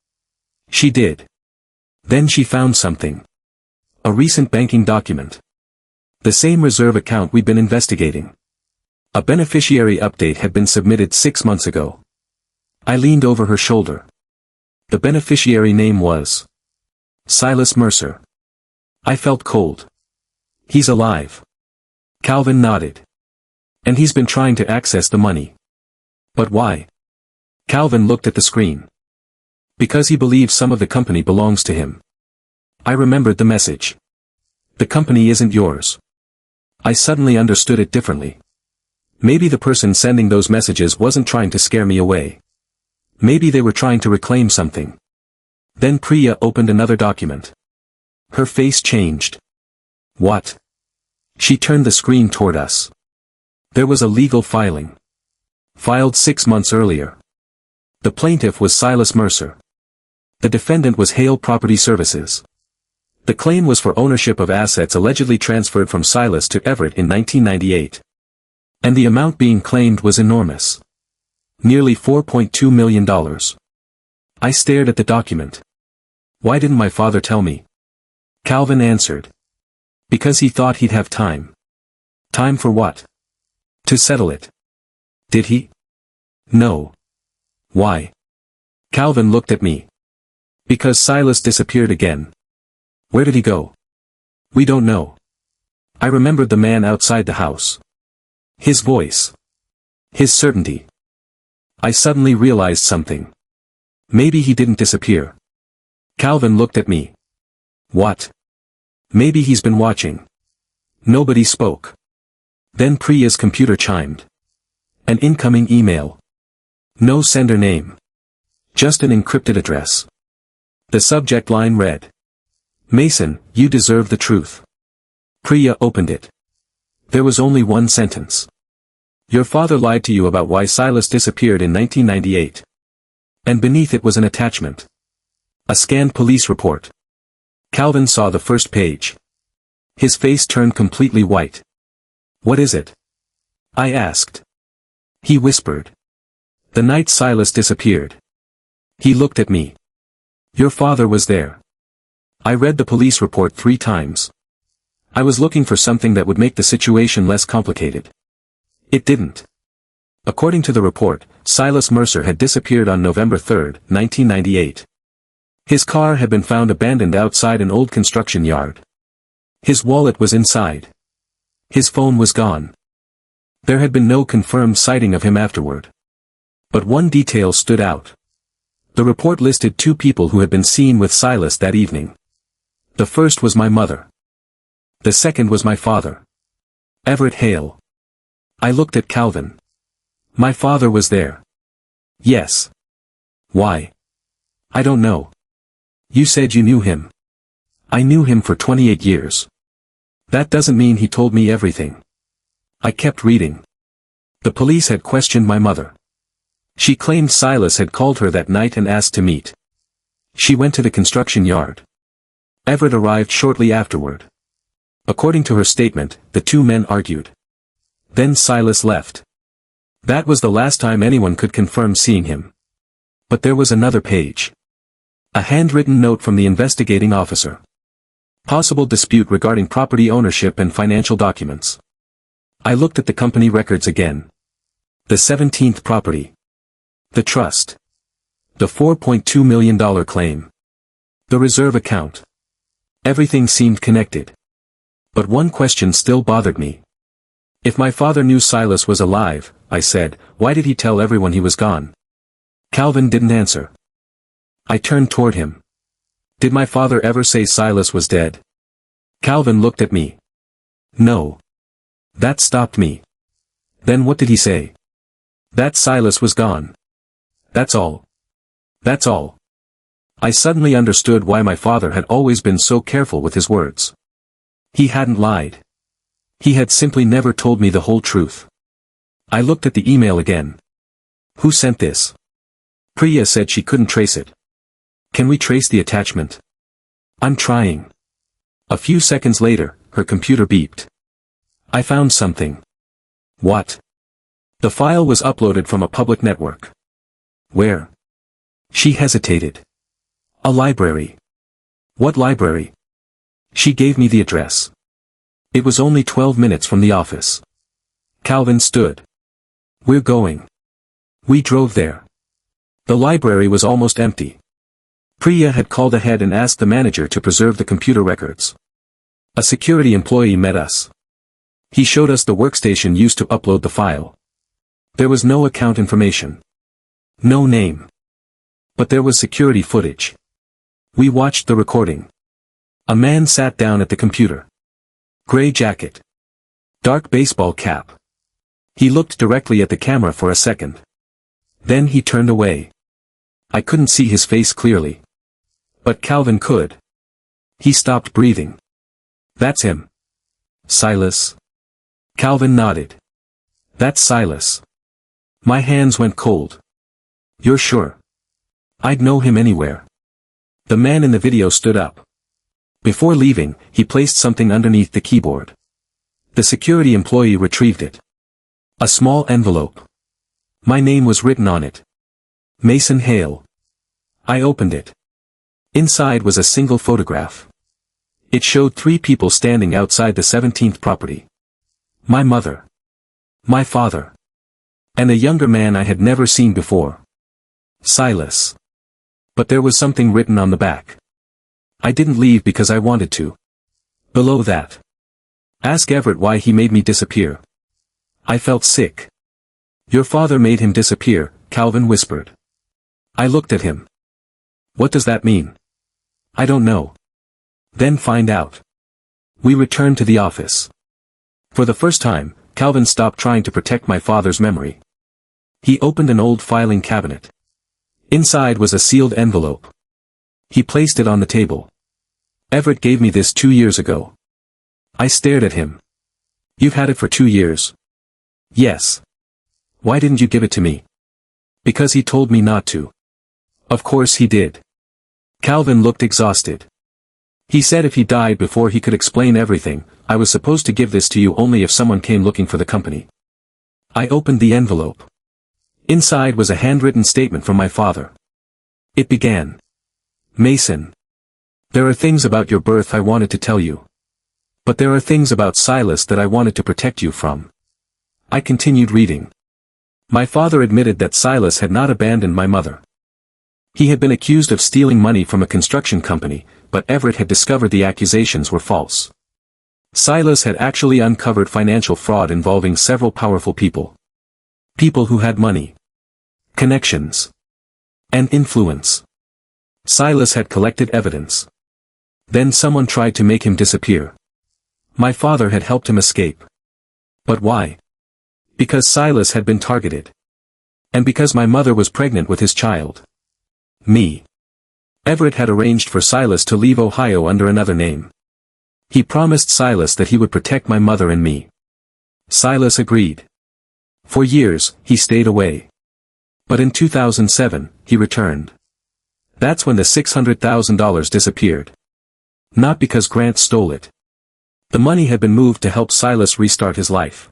She did. Then she found something. A recent banking document. The same reserve account we'd been investigating. A beneficiary update had been submitted 6 months ago. I leaned over her shoulder. The beneficiary name was Silas Mercer. I felt cold. He's alive. Calvin nodded. And he's been trying to access the money. But why? Calvin looked at the screen. Because he believes some of the company belongs to him. I remembered the message. The company isn't yours. I suddenly understood it differently. Maybe the person sending those messages wasn't trying to scare me away. Maybe they were trying to reclaim something. Then Priya opened another document. Her face changed. What? She turned the screen toward us. There was a legal filing. Filed 6 months earlier. The plaintiff was Silas Mercer. The defendant was Hale Property Services. The claim was for ownership of assets allegedly transferred from Silas to Everett in 1998. And the amount being claimed was enormous. Nearly $4.2 million. I stared at the document. Why didn't my father tell me? Calvin answered. Because he thought he'd have time. Time for what? To settle it. Did he? No. Why? Calvin looked at me. Because Silas disappeared again. Where did he go? We don't know. I remembered the man outside the house. His voice. His certainty. I suddenly realized something. Maybe he didn't disappear. Calvin looked at me. What? Maybe he's been watching. Nobody spoke. Then Priya's computer chimed. An incoming email. No sender name. Just an encrypted address. The subject line read. Mason, you deserve the truth. Priya opened it. There was only one sentence. Your father lied to you about why Silas disappeared in 1998. And beneath it was an attachment. A scanned police report. Calvin saw the first page. His face turned completely white. What is it? I asked. He whispered. The night Silas disappeared. He looked at me. Your father was there. I read the police report 3 times. I was looking for something that would make the situation less complicated. It didn't. According to the report, Silas Mercer had disappeared on November 3, 1998. His car had been found abandoned outside an old construction yard. His wallet was inside. His phone was gone. There had been no confirmed sighting of him afterward. But one detail stood out. The report listed 2 people who had been seen with Silas that evening. The first was my mother. The second was my father. Everett Hale. I looked at Calvin. My father was there. Yes. Why? I don't know. You said you knew him. I knew him for 28 years. That doesn't mean he told me everything. I kept reading. The police had questioned my mother. She claimed Silas had called her that night and asked to meet. She went to the construction yard. Everett arrived shortly afterward. According to her statement, the 2 men argued. Then Silas left. That was the last time anyone could confirm seeing him. But there was another page. A handwritten note from the investigating officer. Possible dispute regarding property ownership and financial documents. I looked at the company records again. The 17th property. The trust. The $4.2 million claim. The reserve account. Everything seemed connected. But one question still bothered me. If my father knew Silas was alive, I said, why did he tell everyone he was gone? Calvin didn't answer. I turned toward him. Did my father ever say Silas was dead? Calvin looked at me. No. That stopped me. Then what did he say? That Silas was gone. That's all. That's all. I suddenly understood why my father had always been so careful with his words. He hadn't lied. He had simply never told me the whole truth. I looked at the email again. Who sent this? Priya said she couldn't trace it. Can we trace the attachment? I'm trying. A few seconds later, her computer beeped. I found something. What? The file was uploaded from a public network. Where? She hesitated. A library. What library? She gave me the address. It was only 12 minutes from the office. Calvin stood. We're going. We drove there. The library was almost empty. Priya had called ahead and asked the manager to preserve the computer records. A security employee met us. He showed us the workstation used to upload the file. There was no account information. No name. But there was security footage. We watched the recording. A man sat down at the computer. Gray jacket. Dark baseball cap. He looked directly at the camera for a second. Then he turned away. I couldn't see his face clearly. But Calvin could. He stopped breathing. That's him. Silas. Calvin nodded. That's Silas. My hands went cold. You're sure? I'd know him anywhere. The man in the video stood up. Before leaving, he placed something underneath the keyboard. The security employee retrieved it. A small envelope. My name was written on it. Mason Hale. I opened it. Inside was a single photograph. It showed 3 people standing outside the 17th property. My mother. My father. And a younger man I had never seen before. Silas. But there was something written on the back. I didn't leave because I wanted to. Below that. Ask Everett why he made me disappear. I felt sick. Your father made him disappear, Calvin whispered. I looked at him. What does that mean? I don't know. Then find out. We returned to the office. For the first time, Calvin stopped trying to protect my father's memory. He opened an old filing cabinet. Inside was a sealed envelope. He placed it on the table. Everett gave me this 2 years ago. I stared at him. You've had it for 2 years. Yes. Why didn't you give it to me? Because he told me not to. Of course he did. Calvin looked exhausted. He said if he died before he could explain everything, I was supposed to give this to you only if someone came looking for the company. I opened the envelope. Inside was a handwritten statement from my father. It began. Mason. There are things about your birth I wanted to tell you. But there are things about Silas that I wanted to protect you from. I continued reading. My father admitted that Silas had not abandoned my mother. He had been accused of stealing money from a construction company, but Everett had discovered the accusations were false. Silas had actually uncovered financial fraud involving several powerful people. People who had money, connections, and influence. Silas had collected evidence. Then someone tried to make him disappear. My father had helped him escape. But why? Because Silas had been targeted. And because my mother was pregnant with his child. Me. Everett had arranged for Silas to leave Ohio under another name. He promised Silas that he would protect my mother and me. Silas agreed. For years, he stayed away. But in 2007, he returned. That's when the $600,000 disappeared. Not because Grant stole it. The money had been moved to help Silas restart his life.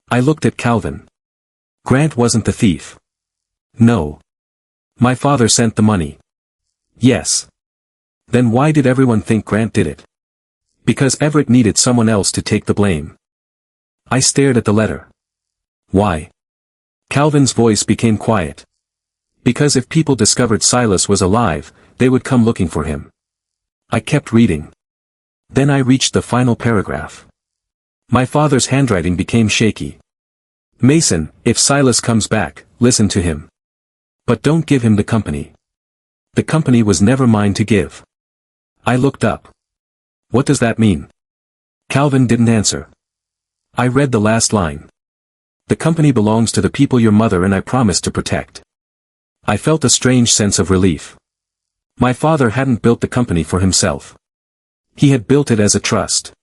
I looked at Calvin. Grant wasn't the thief. No. My father sent the money. Yes. Then why did everyone think Grant did it? Because Everett needed someone else to take the blame. I stared at the letter. Why? Calvin's voice became quiet. Because if people discovered Silas was alive, they would come looking for him. I kept reading. Then I reached the final paragraph. My father's handwriting became shaky. Mason, if Silas comes back, listen to him. But don't give him the company. The company was never mine to give. I looked up. What does that mean? Calvin didn't answer. I read the last line. The company belongs to the people your mother and I promised to protect. I felt a strange sense of relief. My father hadn't built the company for himself. He had built it as a trust.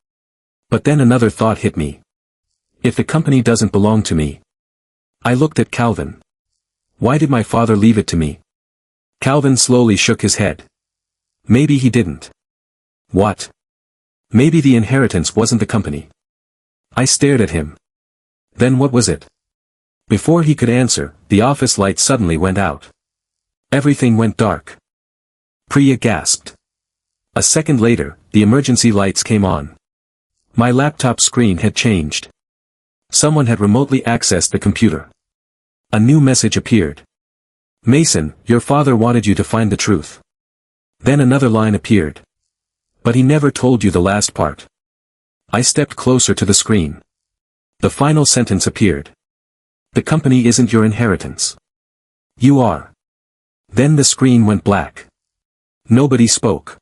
But then another thought hit me. If the company doesn't belong to me. I looked at Calvin. Why did my father leave it to me? Calvin slowly shook his head. Maybe he didn't. What? Maybe the inheritance wasn't the company. I stared at him. Then what was it? Before he could answer, the office light suddenly went out. Everything went dark. Priya gasped. A second later, the emergency lights came on. My laptop screen had changed. Someone had remotely accessed the computer. A new message appeared. Mason, your father wanted you to find the truth. Then another line appeared. But he never told you the last part. I stepped closer to the screen. The final sentence appeared. The company isn't your inheritance. You are. Then the screen went black. Nobody spoke.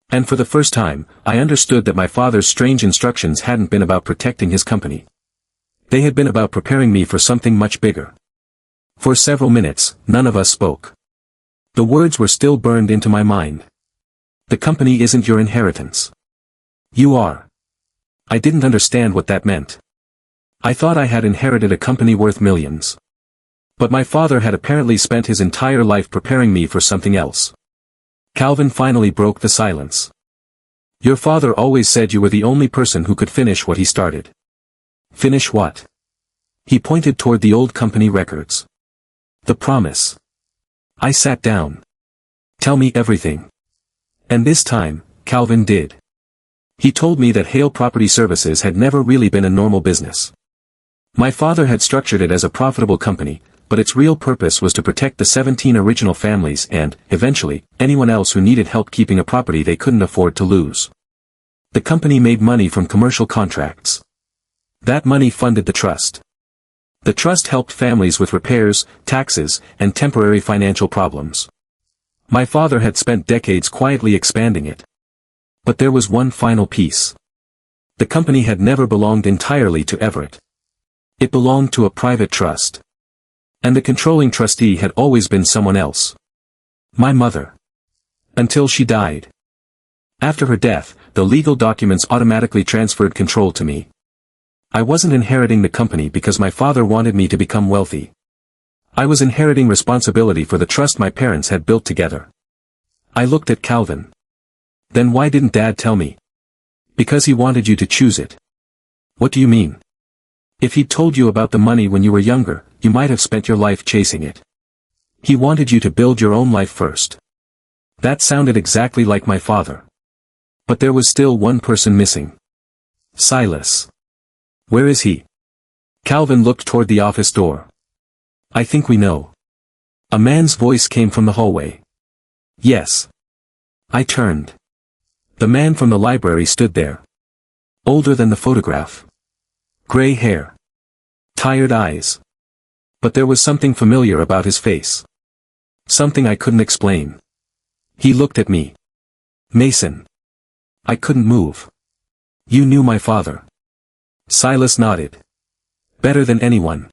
And for the first time, I understood that my father's strange instructions hadn't been about protecting his company. They had been about preparing me for something much bigger. For several minutes, none of us spoke. The words were still burned into my mind. The company isn't your inheritance. You are. I didn't understand what that meant. I thought I had inherited a company worth millions. But my father had apparently spent his entire life preparing me for something else. Calvin finally broke the silence. Your father always said you were the only person who could finish what he started. Finish what? He pointed toward the old company records. The promise. I sat down. Tell me everything. And this time, Calvin did. He told me that Hale Property Services had never really been a normal business. My father had structured it as a profitable company, but its real purpose was to protect the 17 original families and, eventually, anyone else who needed help keeping a property they couldn't afford to lose. The company made money from commercial contracts. That money funded the trust. The trust helped families with repairs, taxes, and temporary financial problems. My father had spent decades quietly expanding it. But there was one final piece. The company had never belonged entirely to Everett. It belonged to a private trust. And the controlling trustee had always been someone else. My mother. Until she died. After her death, the legal documents automatically transferred control to me. I wasn't inheriting the company because my father wanted me to become wealthy. I was inheriting responsibility for the trust my parents had built together. I looked at Calvin. Then why didn't Dad tell me? Because he wanted you to choose it. What do you mean? If he'd told you about the money when you were younger, you might have spent your life chasing it. He wanted you to build your own life first. That sounded exactly like my father. But there was still one person missing. Silas. Where is he? Calvin looked toward the office door. I think we know. A man's voice came from the hallway. Yes. I turned. The man from the library stood there. Older than the photograph. Gray hair. Tired eyes. But there was something familiar about his face. Something I couldn't explain. He looked at me. Mason. I couldn't move. You knew my father. Silas nodded. Better than anyone.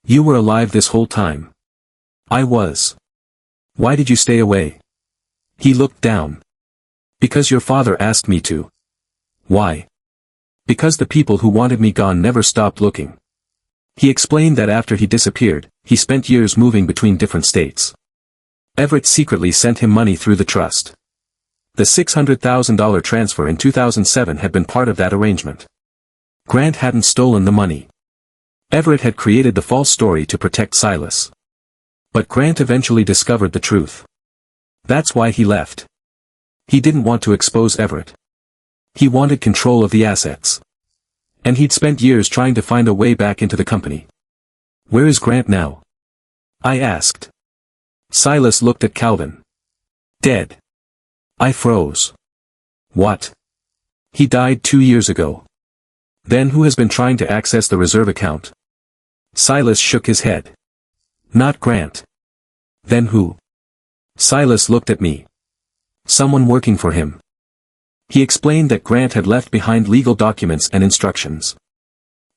You were alive this whole time. I was. Why did you stay away? He looked down. Because your father asked me to. Why? Because the people who wanted me gone never stopped looking. He explained that after he disappeared, he spent years moving between different states. Everett secretly sent him money through the trust. The $600,000 transfer in 2007 had been part of that arrangement. Grant hadn't stolen the money. Everett had created the false story to protect Silas. But Grant eventually discovered the truth. That's why he left. He didn't want to expose Everett. He wanted control of the assets. And he'd spent years trying to find a way back into the company. Where is Grant now? I asked. Silas looked at Calvin. Dead. I froze. What? He died 2 years ago. Then who has been trying to access the reserve account? Silas shook his head. Not Grant. Then who? Silas looked at me. Someone working for him. He explained that Grant had left behind legal documents and instructions.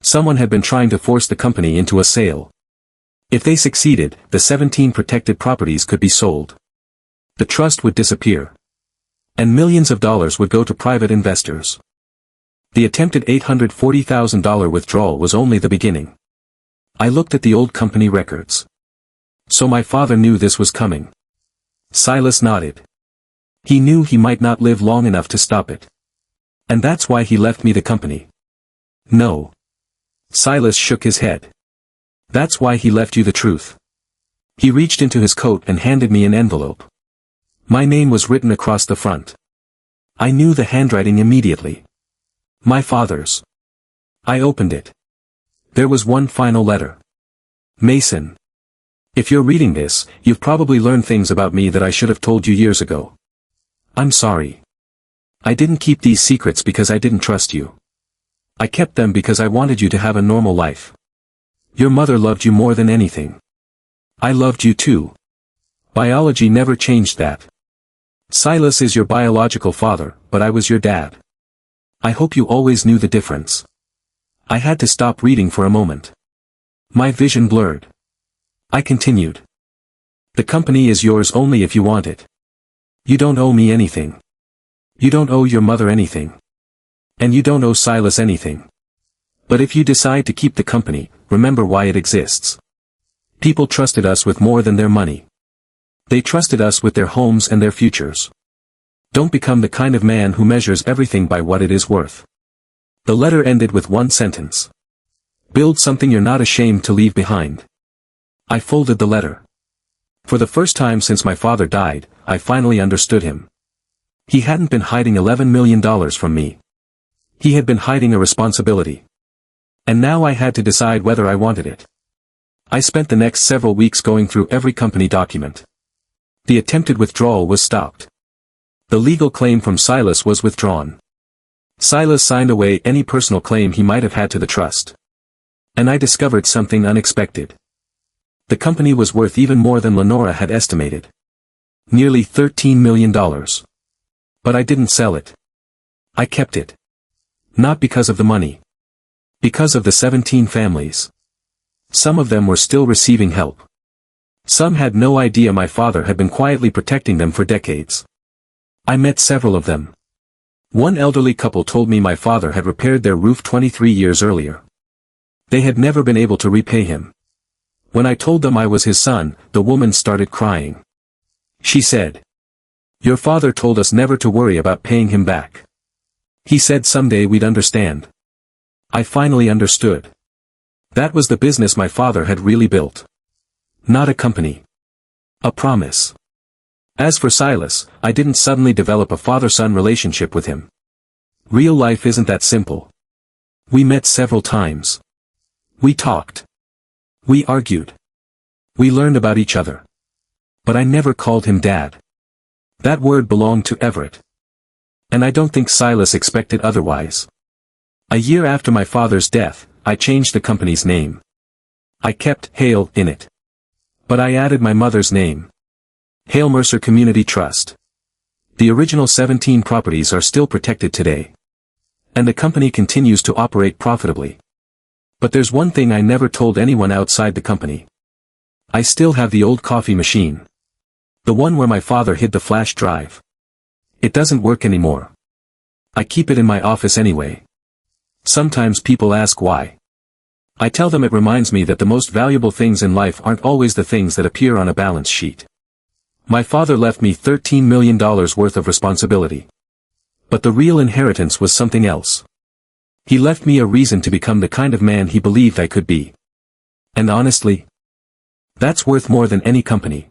Someone had been trying to force the company into a sale. If they succeeded, the 17 protected properties could be sold. The trust would disappear. And millions of dollars would go to private investors. The attempted $840,000 withdrawal was only the beginning. I looked at the old company records. So my father knew this was coming. Silas nodded. He knew he might not live long enough to stop it. And that's why he left me the company. No. Silas shook his head. That's why he left you the truth. He reached into his coat and handed me an envelope. My name was written across the front. I knew the handwriting immediately. My father's. I opened it. There was one final letter. Mason. If you're reading this, you've probably learned things about me that I should have told you years ago. I'm sorry. I didn't keep these secrets because I didn't trust you. I kept them because I wanted you to have a normal life. Your mother loved you more than anything. I loved you too. Biology never changed that. Silas is your biological father, but I was your dad. I hope you always knew the difference. I had to stop reading for a moment. My vision blurred. I continued. The company is yours only if you want it. You don't owe me anything. You don't owe your mother anything. And you don't owe Silas anything. But if you decide to keep the company, remember why it exists. People trusted us with more than their money. They trusted us with their homes and their futures. Don't become the kind of man who measures everything by what it is worth. The letter ended with one sentence. Build something you're not ashamed to leave behind. I folded the letter. For the first time since my father died, I finally understood him. He hadn't been hiding $11 million from me. He had been hiding a responsibility. And now I had to decide whether I wanted it. I spent the next several weeks going through every company document. The attempted withdrawal was stopped. The legal claim from Silas was withdrawn. Silas signed away any personal claim he might have had to the trust. And I discovered something unexpected. The company was worth even more than Lenora had estimated. Nearly $13 million. But I didn't sell it. I kept it. Not because of the money. Because of the 17 families. Some of them were still receiving help. Some had no idea my father had been quietly protecting them for decades. I met several of them. One elderly couple told me my father had repaired their roof 23 years earlier. They had never been able to repay him. When I told them I was his son, the woman started crying. She said, "Your father told us never to worry about paying him back. He said someday we'd understand." I finally understood. That was the business my father had really built. Not a company. A promise. As for Silas, I didn't suddenly develop a father-son relationship with him. Real life isn't that simple. We met several times. We talked. We argued. We learned about each other. But I never called him Dad. That word belonged to Everett. And I don't think Silas expected otherwise. A year after my father's death, I changed the company's name. I kept Hale in it. But I added my mother's name. Hale Mercer Community Trust. The original 17 properties are still protected today. And the company continues to operate profitably. But there's one thing I never told anyone outside the company. I still have the old coffee machine. The one where my father hid the flash drive. It doesn't work anymore. I keep it in my office anyway. Sometimes people ask why. I tell them it reminds me that the most valuable things in life aren't always the things that appear on a balance sheet. My father left me $13 million worth of responsibility. But the real inheritance was something else. He left me a reason to become the kind of man he believed I could be. And honestly, that's worth more than any company.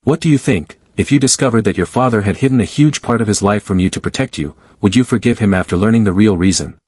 What do you think? If you discovered that your father had hidden a huge part of his life from you to protect you, would you forgive him after learning the real reason?